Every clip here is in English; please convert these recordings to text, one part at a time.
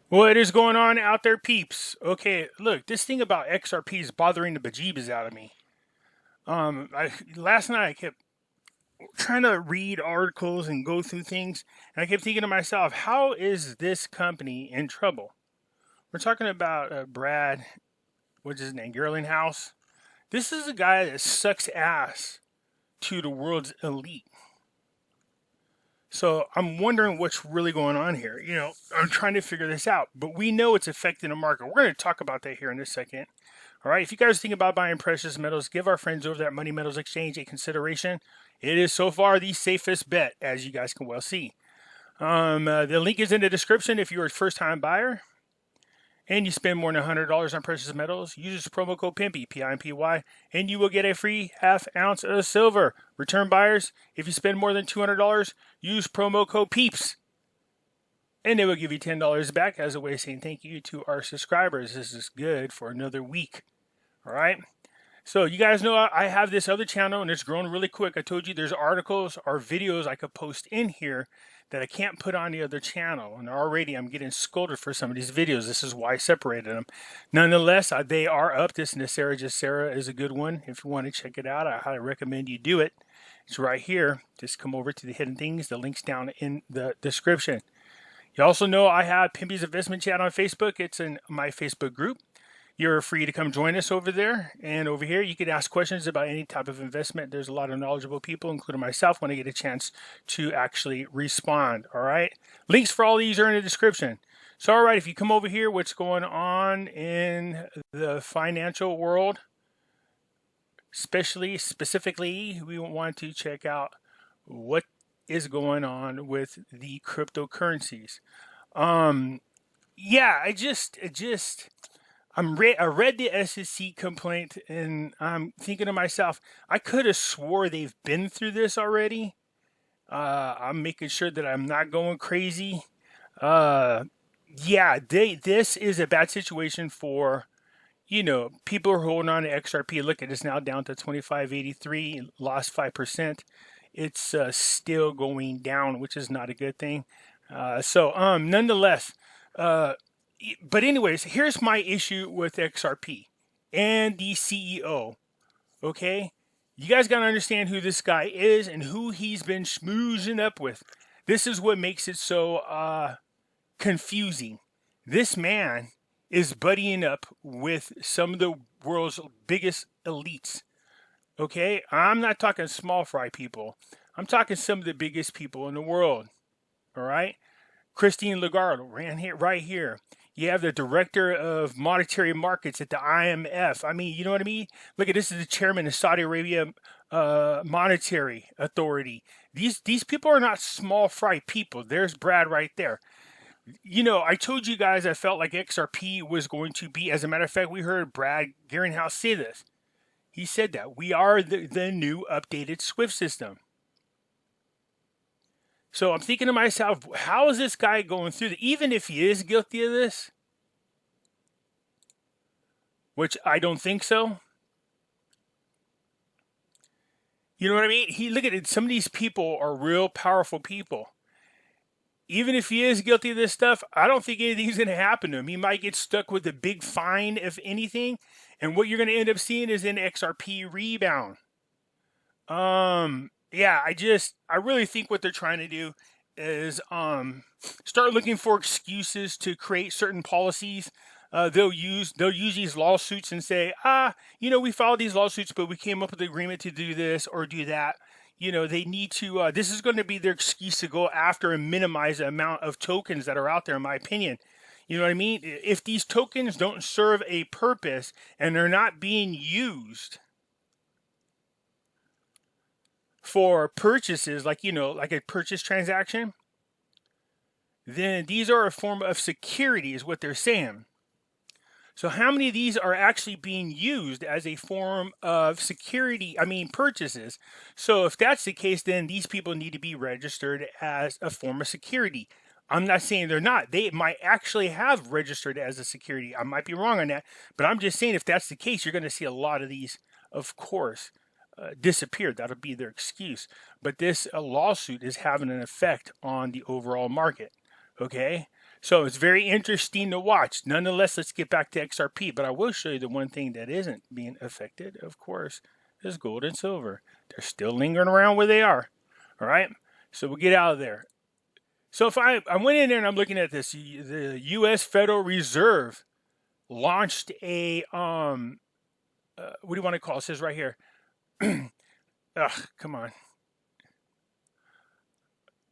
What is going on out there, peeps? Okay, look, this thing about XRP is bothering the bejeebus out of me. Last night I kept trying to read articles and go through things, and I kept thinking to myself, how is this company in trouble? We're talking about Brad, what's his name, Gerlinghouse. This is a guy that sucks ass to the world's elite. So I'm wondering what's really going on here. I'm trying to figure this out, but we know it's affecting the market. We're going to talk about that here in a second. All right. If you guys think about buying precious metals, give our friends over at Money Metals Exchange a consideration. It is so far the safest bet, as you guys can well see. The link is in the description if you're a first-time buyer and you spend more than $100 on precious metals, use promo code Pimpy, P-I-M-P-Y, and you will get a free half ounce of silver. Return buyers, if you spend more than $200, use promo code PEEPS, and they will give you $10 back as a way of saying thank you to our subscribers. This is good for another week. All right. So you guys know I have this other channel, and it's grown really quick. I told you there's articles or videos I could post in here that I can't put on the other channel. And already I'm getting scolded for some of these videos. This is why I separated them. Nonetheless, they are up. This Sarah Just Sarah is a good one. If you want to check it out, I highly recommend you do it. It's right here. Just come over to the hidden things. The link's down in the description. You also know I have Pimpy's Investment Chat on Facebook. It's in my Facebook group. You're free to come join us over there. And over here, you can ask questions about any type of investment. There's a lot of knowledgeable people, including myself, when I get a chance to actually respond. All right. Links for all these are in the description. So, all right, if you come over here, what's going on in the financial world, specifically, we want to check out what is going on with the cryptocurrencies. Yeah, I read the SEC complaint, and I'm thinking to myself, I could have swore they've been through this already. I'm making sure that I'm not going crazy. Yeah, this is a bad situation for, people are holding on to XRP. Look at it's now down to 25.83, lost 5%. It's still going down, which is not a good thing. Nonetheless, but anyways, here's my issue with XRP and the CEO. Okay, you guys got to understand who this guy is and who he's been schmoozing up with. This is what makes it so confusing. This man is buddying up with some of the world's biggest elites. Okay, I'm not talking small fry people. I'm talking some of the biggest people in the world. All right, Christine Lagarde ran here right here. You have the director of monetary markets at the IMF. I mean, you know what I mean? Look at this is the chairman of Saudi Arabia Monetary Authority. These people are not small fry people. There's Brad right there. I told you guys I felt like XRP was going to be, as a matter of fact, we heard Brad Garlinghouse say this. He said that we are the new updated SWIFT system. So I'm thinking to myself, how is this guy going through that? Even if he is guilty of this, which I don't think so. You know what I mean? Look at it. Some of these people are real powerful people. Even if he is guilty of this stuff, I don't think anything's going to happen to him. He might get stuck with a big fine, if anything. And what you're going to end up seeing is an XRP rebound. Yeah, I really think what they're trying to do is start looking for excuses to create certain policies. They'll use these lawsuits and say, we filed these lawsuits, but we came up with an agreement to do this or do that. They need to, this is going to be their excuse to go after and minimize the amount of tokens that are out there, in my opinion. You know what I mean? If these tokens don't serve a purpose and they're not being used for purchases, like a purchase transaction, then these are a form of security, is what they're saying. So how many of these are actually being used as a form of security? Purchases. So if that's the case, then these people need to be registered as a form of security. I'm not saying they're not. They might actually have registered as a security. I might be wrong on that, but I'm just saying if that's the case, you're going to see a lot of these, of course, disappeared. That'll be their excuse. But this lawsuit is having an effect on the overall market. Okay, So it's very interesting to watch. Nonetheless, let's get back to XRP. But I will show you the one thing that isn't being affected, of course, is gold and silver. They're still lingering around where they are. All right? So we'll get out of there. So if I went in there and I'm looking at this, the U.S. Federal Reserve launched a, what do you want to call it? It says right here. Come on.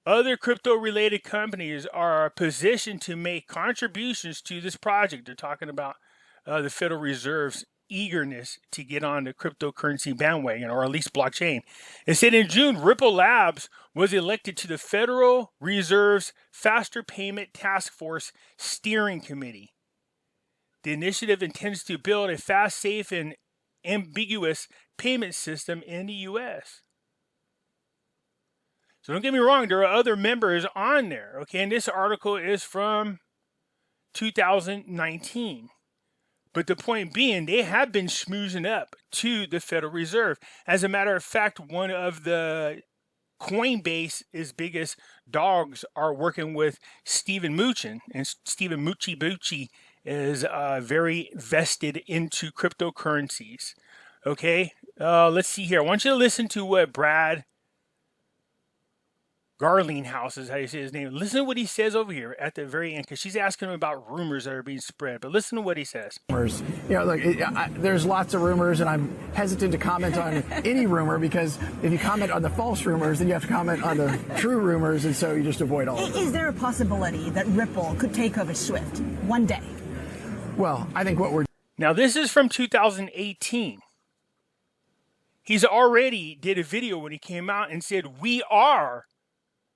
Other crypto-related companies are positioned to make contributions to this project. They're talking about the Federal Reserve's eagerness to get on the cryptocurrency bandwagon, or at least blockchain. It said in June, Ripple Labs was elected to the Federal Reserve's Faster Payment Task Force Steering Committee. The initiative intends to build a fast, safe, and ambiguous payment system in the U.S. So don't get me wrong, there are other members on there, okay? And this article is from 2019. But the point being, they have been schmoozing up to the Federal Reserve. As a matter of fact, one of the Coinbase's biggest dogs are working with Stephen Mnuchin. And Stephen Mnuchin is very vested into cryptocurrencies. Okay, let's see here. I want you to listen to what Brad Garlinghouse is how you say his name. Listen to what he says over here at the very end, because she's asking him about rumors that are being spread. But listen to what he says. You know, look, there's lots of rumors, and I'm hesitant to comment on any rumor, because if you comment on the false rumors, then you have to comment on the true rumors, and so you just avoid all of them. Is there a possibility that Ripple could take over SWIFT one day? Well, I think what we're... Now, this is from 2018. He's already did a video when he came out and said, we are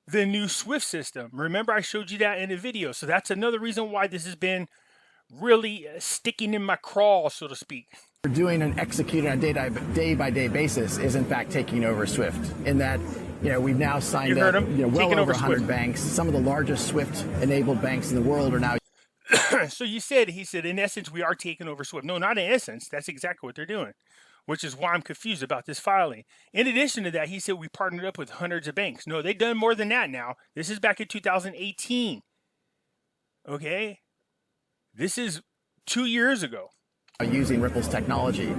the new SWIFT system. Remember, I showed you that in the video. So that's another reason why this has been really sticking in my craw, so to speak. We're doing and executing on a day-by-day basis is, in fact, taking over SWIFT. In that, you know, we've now signed up well over 100 banks. Some of the largest SWIFT-enabled banks in the world are now... So he said, in essence, we are taking over SWIFT. No, not in essence. That's exactly what they're doing, which is why I'm confused about this filing. In addition to that, he said we partnered up with hundreds of banks. No, they've done more than that now. This is back in 2018. Okay? This is 2 years ago. Using Ripple's technology.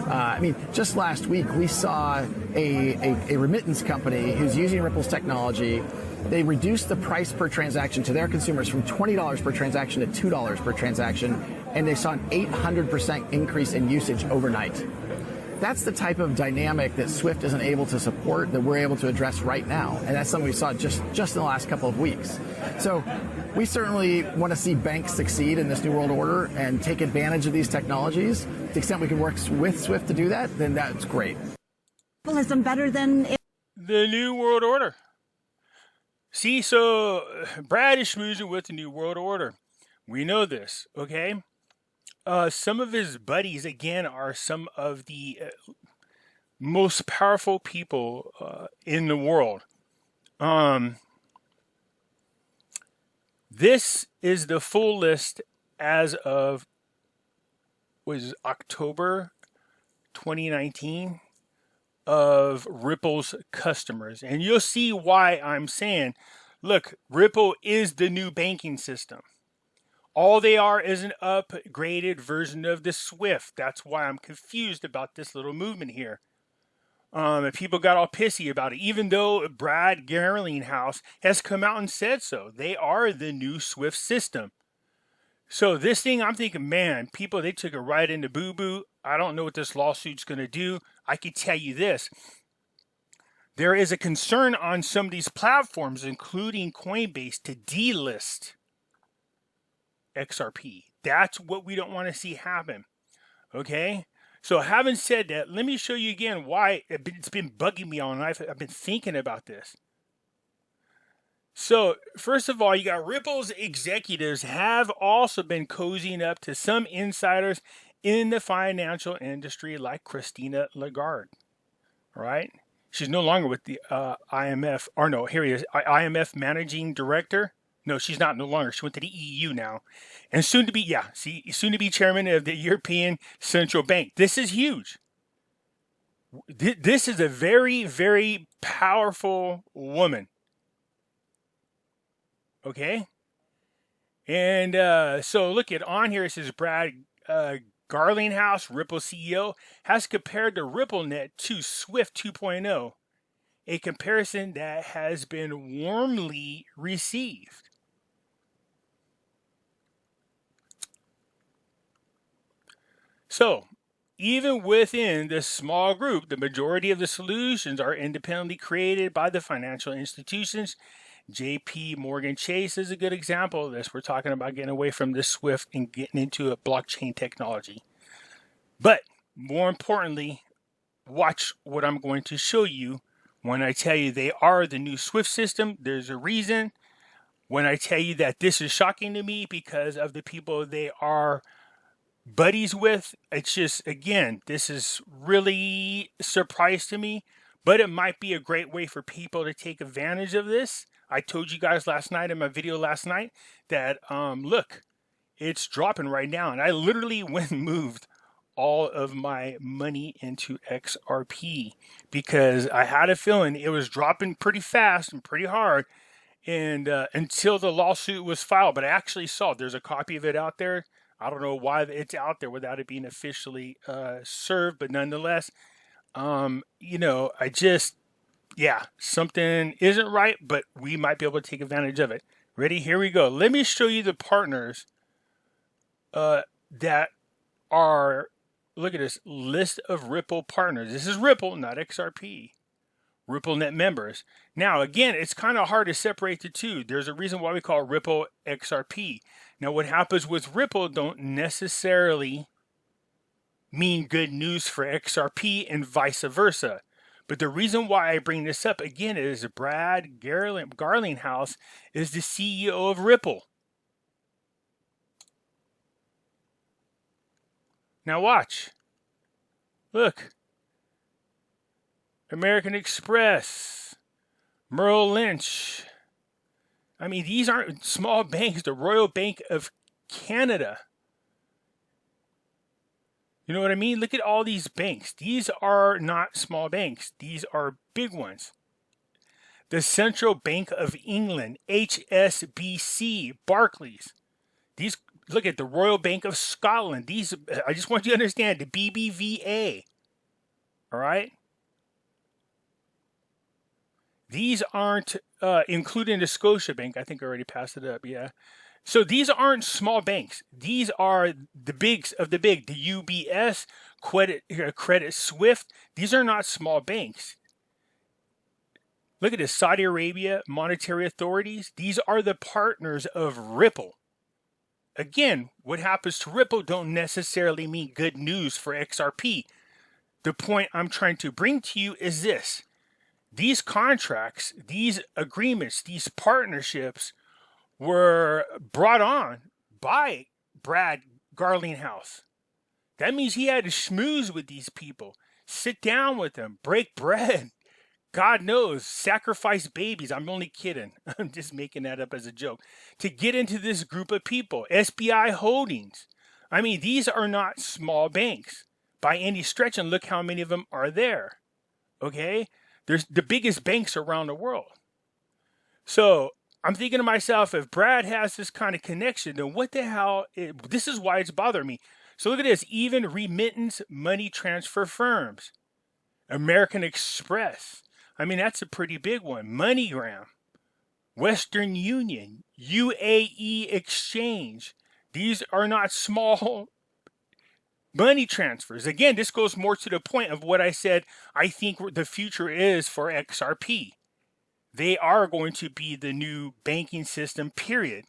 I mean, just last week, we saw a remittance company who's using Ripple's technology. They reduced the price per transaction to their consumers from $20 per transaction to $2 per transaction, and they saw an 800% increase in usage overnight. That's the type of dynamic that SWIFT isn't able to support that we're able to address right now. And that's something we saw just in the last couple of weeks. So we certainly want to see banks succeed in this new world order and take advantage of these technologies. To the extent we can work with SWIFT to do that, then that's great. Well, has done better than the new world order. See, so Brad is schmoozing with the new world order. We know this, okay? Some of his buddies, again, are some of the most powerful people in the world. This is the full list as of October 2019 of Ripple's customers. And you'll see why I'm saying, look, Ripple is the new banking system. All they are is an upgraded version of the SWIFT. That's why I'm confused about this little movement here. And people got all pissy about it, even though Brad Garlinghouse has come out and said so. They are the new SWIFT system. So this thing, I'm thinking, man, people, they took it right into boo-boo. I don't know what this lawsuit's going to do. I can tell you this. There is a concern on some of these platforms, including Coinbase, to delist XRP. That's what we don't want to see happen. Okay? So having said that, let me show you again why it's been bugging me all night. I've been thinking about this. So, first of all, you got Ripple's executives have also been cozying up to some insiders in the financial industry like Christina Lagarde. All right? She's no longer with the IMF, or no, here he is, IMF Managing Director. No, she's not no longer. She went to the EU now. And soon to be, soon to be chairman of the European Central Bank. This is huge. This is a very, very powerful woman. Okay? And so look at on here, it says Brad Garlinghouse, Ripple CEO, has compared the RippleNet to Swift 2.0, a comparison that has been warmly received. So, even within this small group, the majority of the solutions are independently created by the financial institutions. JP Morgan Chase is a good example of this. We're talking about getting away from this Swift and getting into a blockchain technology. But more importantly, watch what I'm going to show you when I tell you they are the new Swift system. There's a reason. When I tell you that this is shocking to me because of the people they are buddies with, it's just, again, this is really a surprise to me, but it might be a great way for people to take advantage of this. I told you guys last night in my video last night that, look, it's dropping right now. And I literally went and moved all of my money into XRP because I had a feeling it was dropping pretty fast and pretty hard. And until the lawsuit was filed, but I actually saw there's a copy of it out there. I don't know why it's out there without it being officially served, but nonetheless, I just, something isn't right, but we might be able to take advantage of it. Ready? Here we go. Let me show you the partners that are, look at this list of Ripple partners. This is Ripple, not XRP. RippleNet members. Now, again, it's kind of hard to separate the two. There's a reason why we call Ripple XRP. Now, what happens with Ripple don't necessarily mean good news for XRP and vice versa. But the reason why I bring this up again is Brad Garlinghouse is the CEO of Ripple. Now watch. Look. American Express, Merrill Lynch. I mean, these aren't small banks. The Royal Bank of Canada. You know what I mean? Look at all these banks. These are not small banks. These are big ones. The Central Bank of England, HSBC, Barclays. These, look at the Royal Bank of Scotland. These, I just want you to understand, the BBVA. All right? These aren't including the Scotiabank. I think I already passed it up. Yeah. So these aren't small banks. These are the bigs of the big. The UBS, Credit Swift. These are not small banks. Look at this. Saudi Arabia monetary authorities. These are the partners of Ripple. Again, what happens to Ripple don't necessarily mean good news for XRP. The point I'm trying to bring to you is this. These contracts, these agreements, these partnerships were brought on by Brad Garlinghouse. That means he had to schmooze with these people, sit down with them, break bread. God knows, sacrifice babies. I'm only kidding. I'm just making that up as a joke. To get into this group of people, SBI Holdings. I mean, these are not small banks by any stretch, and look how many of them are there. Okay? There's the biggest banks around the world. So I'm thinking to myself, if Brad has this kind of connection, then what the hell? This is why it's bothering me. So look at this. Even remittance money transfer firms. American Express. I mean, that's a pretty big one. MoneyGram. Western Union. UAE Exchange. These are not small money transfers. Again, this goes more to the point of what I said I think the future is for XRP. They are going to be the new banking system, period.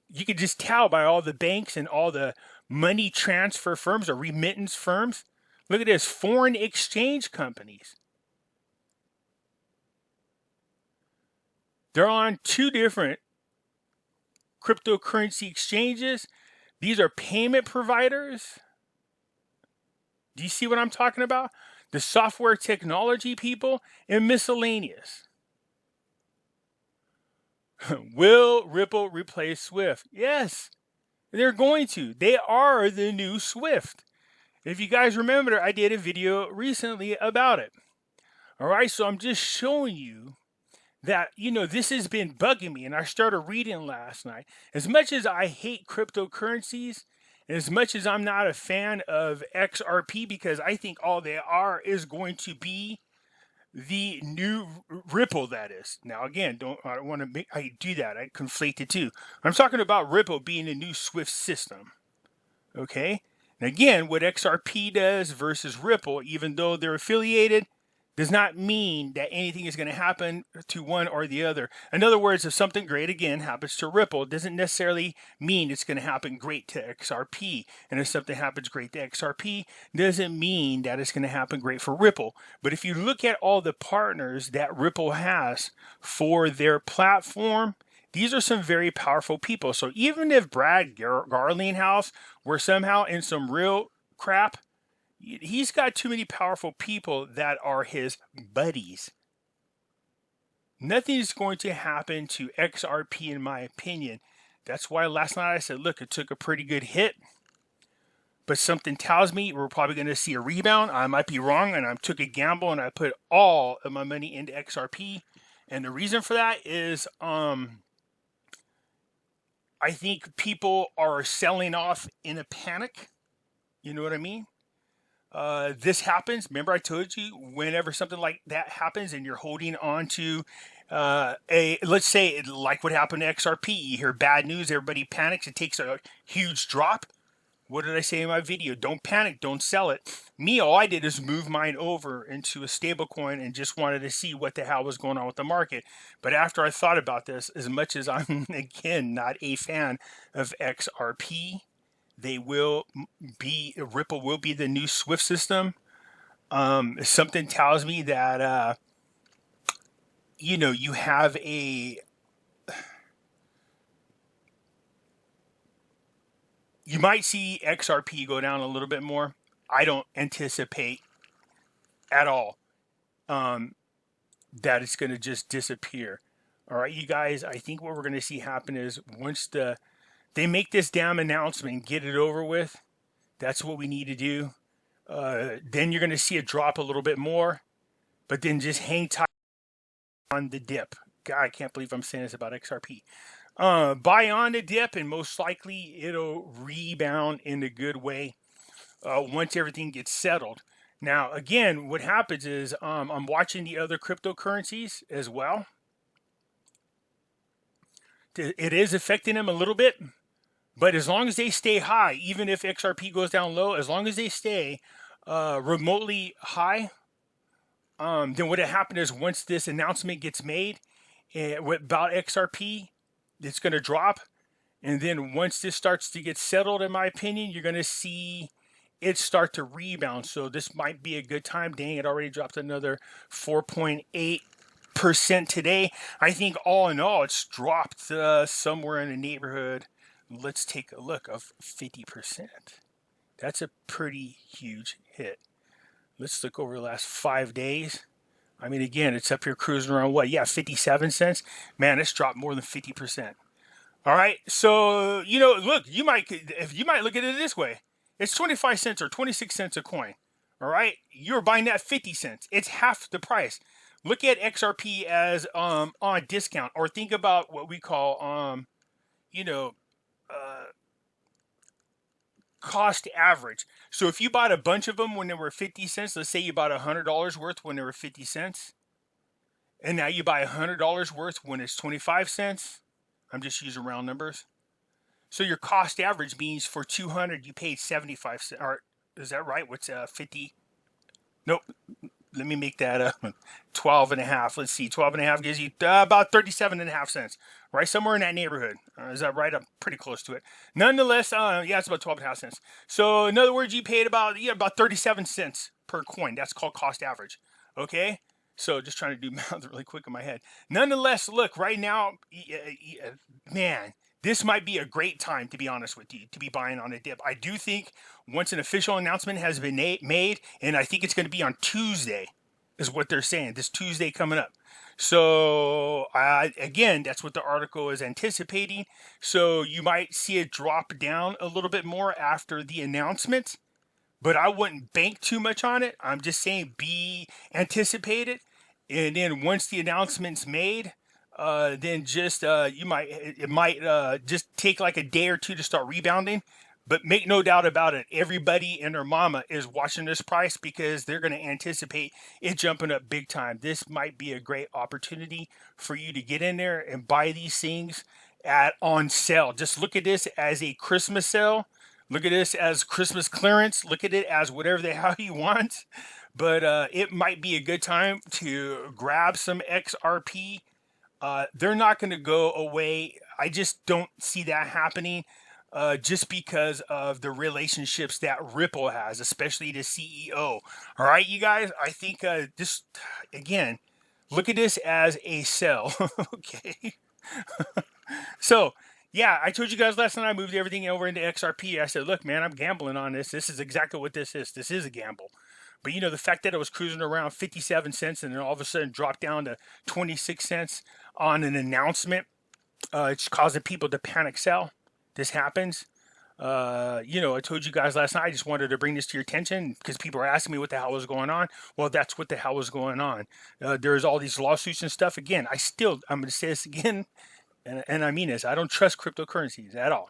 You can just tell by all the banks and all the money transfer firms or remittance firms. Look at this, foreign exchange companies. They're on two different cryptocurrency exchanges. These are payment providers. Do you see what I'm talking about? The software technology people and miscellaneous. Will Ripple replace Swift? Yes, they're going to. They are the new Swift. If you guys remember, I did a video recently about it. All right, so I'm just showing you that, this has been bugging me. And I started reading last night. As much as I hate cryptocurrencies, and as much as I'm not a fan of XRP, because I think all they are is going to be the new Ripple, that is. Now, again, I don't want to I do that. I conflate the two. I'm talking about Ripple being the new Swift system. Okay? And again, what XRP does versus Ripple, even though they're affiliated, does not mean that anything is going to happen to one or the other. In other words, if something great, again, happens to Ripple, it doesn't necessarily mean it's going to happen great to XRP. And if something happens great to XRP, doesn't mean that it's going to happen great for Ripple. But if you look at all the partners that Ripple has for their platform, these are some very powerful people. So even if Brad Garlinghouse were somehow in some real crap, he's got too many powerful people that are his buddies. Nothing is going to happen to XRP, in my opinion. That's why last night I said, look, it took a pretty good hit, but something tells me we're probably going to see a rebound. I might be wrong, and I took a gamble, and I put all of my money into XRP. And the reason for that is I think people are selling off in a panic. You know what I mean? This happens. Remember I told you, whenever something like that happens and you're holding on to let's say like what happened to XRP, you hear bad news, everybody panics, it takes a huge drop. What did I say in my video? Don't panic, don't sell it. Me, all I did is move mine over into a stable coin and just wanted to see what the hell was going on with the market. But after I thought about this, as much as I'm, again, not a fan of XRP, Ripple will be the new Swift system. Something tells me that, you have you might see XRP go down a little bit more. I don't anticipate at all that it's going to just disappear. All right, you guys, I think what we're going to see happen is once they make this damn announcement and get it over with, that's what we need to do. Then you're going to see it drop a little bit more, but then just hang tight on the dip. God, I can't believe I'm saying this about XRP. Buy on the dip, and most likely it'll rebound in a good way once everything gets settled. Now, again, what happens is I'm watching the other cryptocurrencies as well. It is affecting them a little bit, but as long as they stay high, even if XRP goes down low, as long as they stay remotely high, then what happened is once this announcement gets made about XRP, it's going to drop. And then once this starts to get settled, in my opinion, you're going to see it start to rebound. So this might be a good time. Dang, it already dropped another 4.8% today. I think all in all, it's dropped somewhere in the neighborhood. Let's take a look of 50%. That's a pretty huge hit. Let's look over the last 5 days. I mean, again, it's up here cruising around what? Yeah, 57 cents. Man, it's dropped more than 50%. All right. So, look, you might look at it this way. It's 25 cents or 26 cents a coin. All right. You're buying that 50 cents. It's half the price. Look at XRP as on discount, or think about what we call cost average. So if you bought a bunch of them when they were 50 cents, let's say you bought $100 worth when they were 50 cents, and now you buy $100 worth when it's 25 cents. I'm just using round numbers. So your cost average means for 200 you paid 75 cents. Or is that right? What's 50? Nope. Let me make that 12 and a half. Let's see. 12 and a half gives you about 37 and a half cents, right? Somewhere in that neighborhood. Is that right? I'm pretty close to it. Nonetheless, yeah, it's about 12 and a half cents. So in other words, you paid about 37 cents per coin. That's called cost average. Okay. So just trying to do math really quick in my head. Nonetheless, look, right now, man, this might be a great time, to be honest with you, to be buying on a dip. I do think once an official announcement has been made, and I think it's going to be on Tuesday, is what they're saying, this Tuesday coming up. So, again, that's what the article is anticipating. So you might see it drop down a little bit more after the announcement, but I wouldn't bank too much on it. I'm just saying be anticipated. And then once the announcement's made, then just it might just take like a day or two to start rebounding. But make no doubt about it, everybody and their mama is watching this price because they're going to anticipate it jumping up big time. This might be a great opportunity for you to get in there and buy these things on sale. Just look at this as a Christmas sale. Look at this as Christmas clearance. Look at it as whatever the hell you want. But it might be a good time to grab some XRP. They're not going to go away. I just don't see that happening. Just because of the relationships that Ripple has, especially the CEO. All right, you guys, I think just, again, look at this as a sell. Okay. So, yeah, I told you guys last night I moved everything over into XRP. I said, look, man, I'm gambling on this. This is exactly what this is. This is a gamble. But, the fact that it was cruising around 57 cents and then all of a sudden dropped down to 26 cents on an announcement, it's causing people to panic sell. This happens. I told you guys last night, I just wanted to bring this to your attention because people are asking me what the hell was going on. Well, that's what the hell was going on. There's all these lawsuits and stuff. Again, I'm going to say this again, and I mean this. I don't trust cryptocurrencies at all.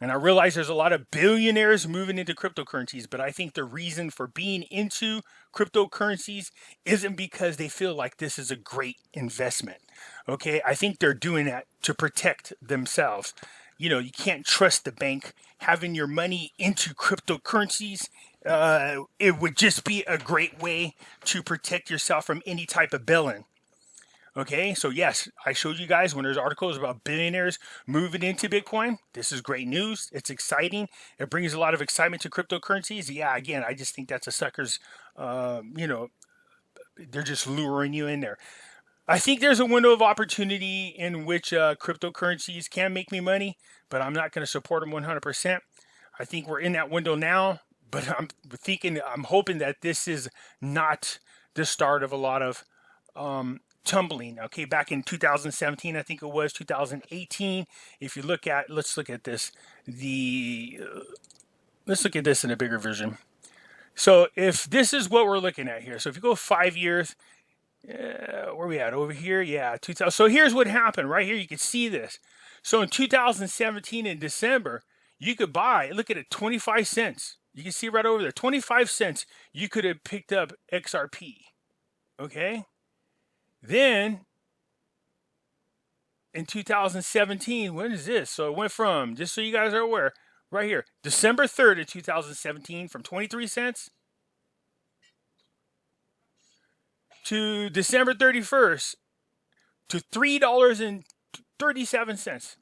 And I realize there's a lot of billionaires moving into cryptocurrencies, but I think the reason for being into cryptocurrencies isn't because they feel like this is a great investment. Okay, I think they're doing that to protect themselves. You can't trust the bank having your money into cryptocurrencies. It would just be a great way to protect yourself from any type of billing. Okay, so yes, I showed you guys when there's articles about billionaires moving into Bitcoin. This is great news. It's exciting. It brings a lot of excitement to cryptocurrencies. Yeah, again, I just think that's a sucker's, they're just luring you in there. I think there's a window of opportunity in which cryptocurrencies can make me money, but I'm not going to support them 100%. I think we're in that window now, but I'm hoping that this is not the start of a lot of tumbling. Okay, back in 2017, I think it was 2018. If you let's look at this. Let's look at this in a bigger vision. So if this is what we're looking at here, so if you go 5 years. Where we at over here? Yeah, 2000. So here's what happened right here. You can see this. So in 2017 in December, you could buy, look at it, 25 cents. You can see right over there, 25 cents. You could have picked up XRP. Okay. Then in 2017, when is this? So it went from, just so you guys are aware, right here, December 3rd of 2017 from 23 cents to December 31st to $3.37.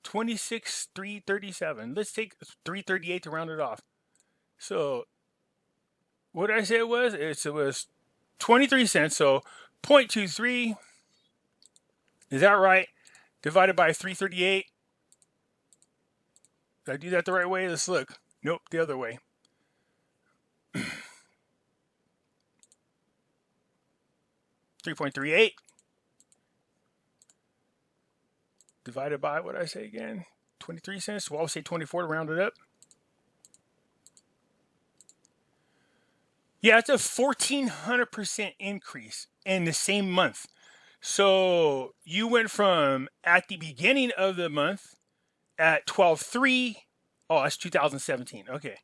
26,337. Let's take 338 to round it off. So what did I say it was? It was 23 cents. So 0.23. Is that right? Divided by 338. Did I do that the right way? Let's look. Nope, the other way. 3.38 divided by, what did I say again? 23 cents. Well, I'll say 24 to round it up. Yeah, it's a 1,400% increase in the same month. So you went from at the beginning of the month at 12.3. Oh, that's 2017. Okay.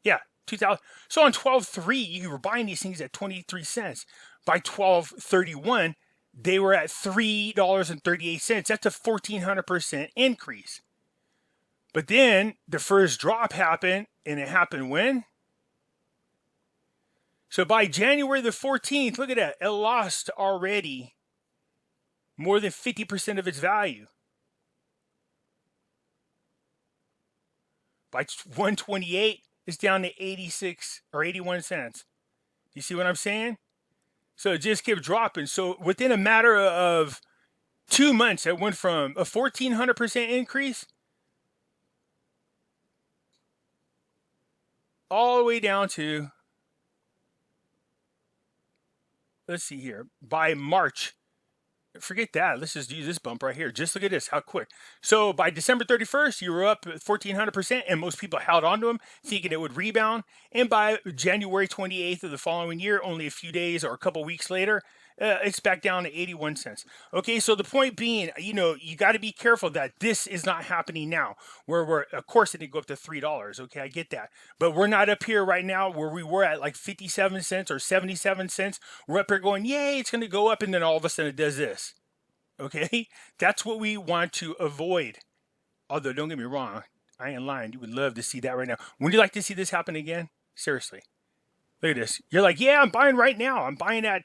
Yeah, 2000. So on 12.3, you were buying these things at 23 cents. By 12.31, they were at $3.38. That's a 1,400% increase. But then the first drop happened, and it happened when? So by January the 14th, look at that. It lost already more than 50% of its value. By 128, it's down to 86 or 81 cents. You see what I'm saying? So it just kept dropping. So within a matter of 2 months, it went from a 1,400% increase all the way down to, let's see here, by March, Forget that. Let's just use this bump right here. Just look at this, how quick. So by December 31st, you were up 1,400%, and most people held on to them, thinking it would rebound. And by January 28th of the following year, only a few days or a couple weeks later, it's back down to 81 cents. Okay, so the point being, you know, you got to be careful that this is not happening now, where we're, of course, it didn't go up to $3. Okay, I get that. But we're not up here right now where we were at like 57 cents or 77 cents. We're up here going, yay, it's going to go up, and then all of a sudden it does this. Okay, that's what we want to avoid. Although, don't get me wrong, I ain't lying. You would love to see that right now. Would you like to see this happen again? Seriously. Look at this. You're like, yeah, I'm buying right now. I'm buying at,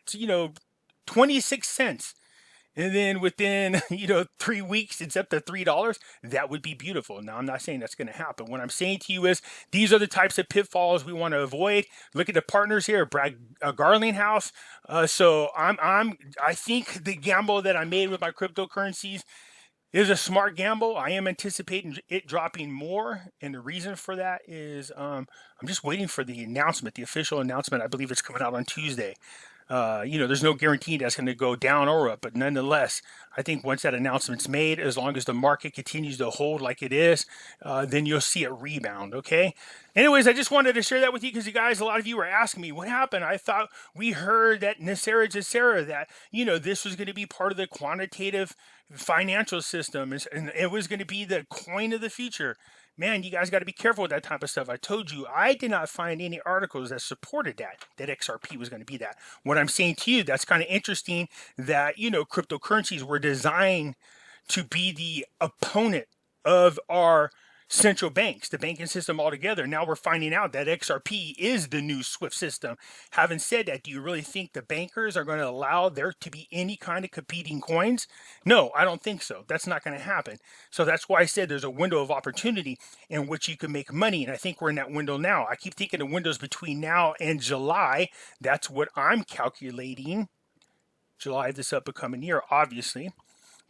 26 cents. And then within, 3 weeks, it's up to $3. That would be beautiful. Now, I'm not saying that's going to happen. What I'm saying to you is these are the types of pitfalls we want to avoid. Look at the partners here, Garlinghouse. So I think the gamble that I made with my cryptocurrencies is a smart gamble. I am anticipating it dropping more. And the reason for that is I'm just waiting for the announcement, the official announcement. I believe it's coming out on Tuesday. There's no guarantee that's going to go down or up, but nonetheless, I think once that announcement's made, as long as the market continues to hold like it is, then you'll see it rebound, okay? Anyways, I just wanted to share that with you because you guys, a lot of you were asking me, what happened? I thought we heard that Nasera that, this was going to be part of the quantitative financial system, and it was going to be the coin of the future. Man, you guys got to be careful with that type of stuff. I told you, I did not find any articles that supported that XRP was going to be that. What I'm saying to you, that's kind of interesting that, cryptocurrencies were designed to be the opponent of our central banks, the banking system altogether. Now we're finding out that XRP is the new SWIFT system. Having said that, do you really think the bankers are going to allow there to be any kind of competing coins? No, I don't think so. That's not going to happen. So that's why I said there's a window of opportunity in which you can make money. And I think we're in that window now. I keep thinking the windows between now and July. That's what I'm calculating. July of this upcoming year, obviously.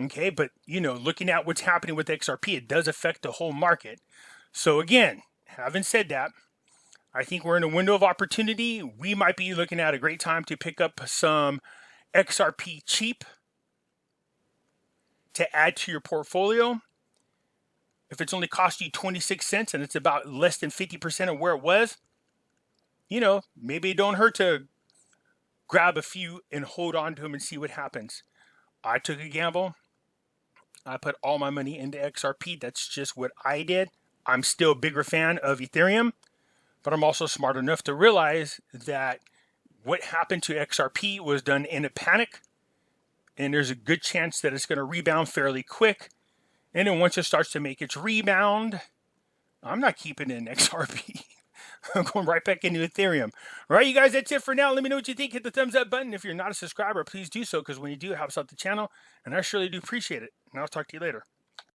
Okay, but, looking at what's happening with XRP, it does affect the whole market. So again, having said that, I think we're in a window of opportunity. We might be looking at a great time to pick up some XRP cheap to add to your portfolio. If it's only cost you 26 cents and it's about less than 50% of where it was, maybe it don't hurt to grab a few and hold on to them and see what happens. I took a gamble. I put all my money into XRP. That's just what I did. I'm still a bigger fan of Ethereum, but I'm also smart enough to realize that what happened to XRP was done in a panic, and there's a good chance that it's going to rebound fairly quick. And then once it starts to make its rebound, I'm not keeping it in XRP. I'm going right back into Ethereum. All right, you guys, that's it for now. Let me know what you think. Hit the thumbs up button. If you're not a subscriber, please do so, because when you do, it helps out the channel, and I surely do appreciate it. And I'll talk to you later.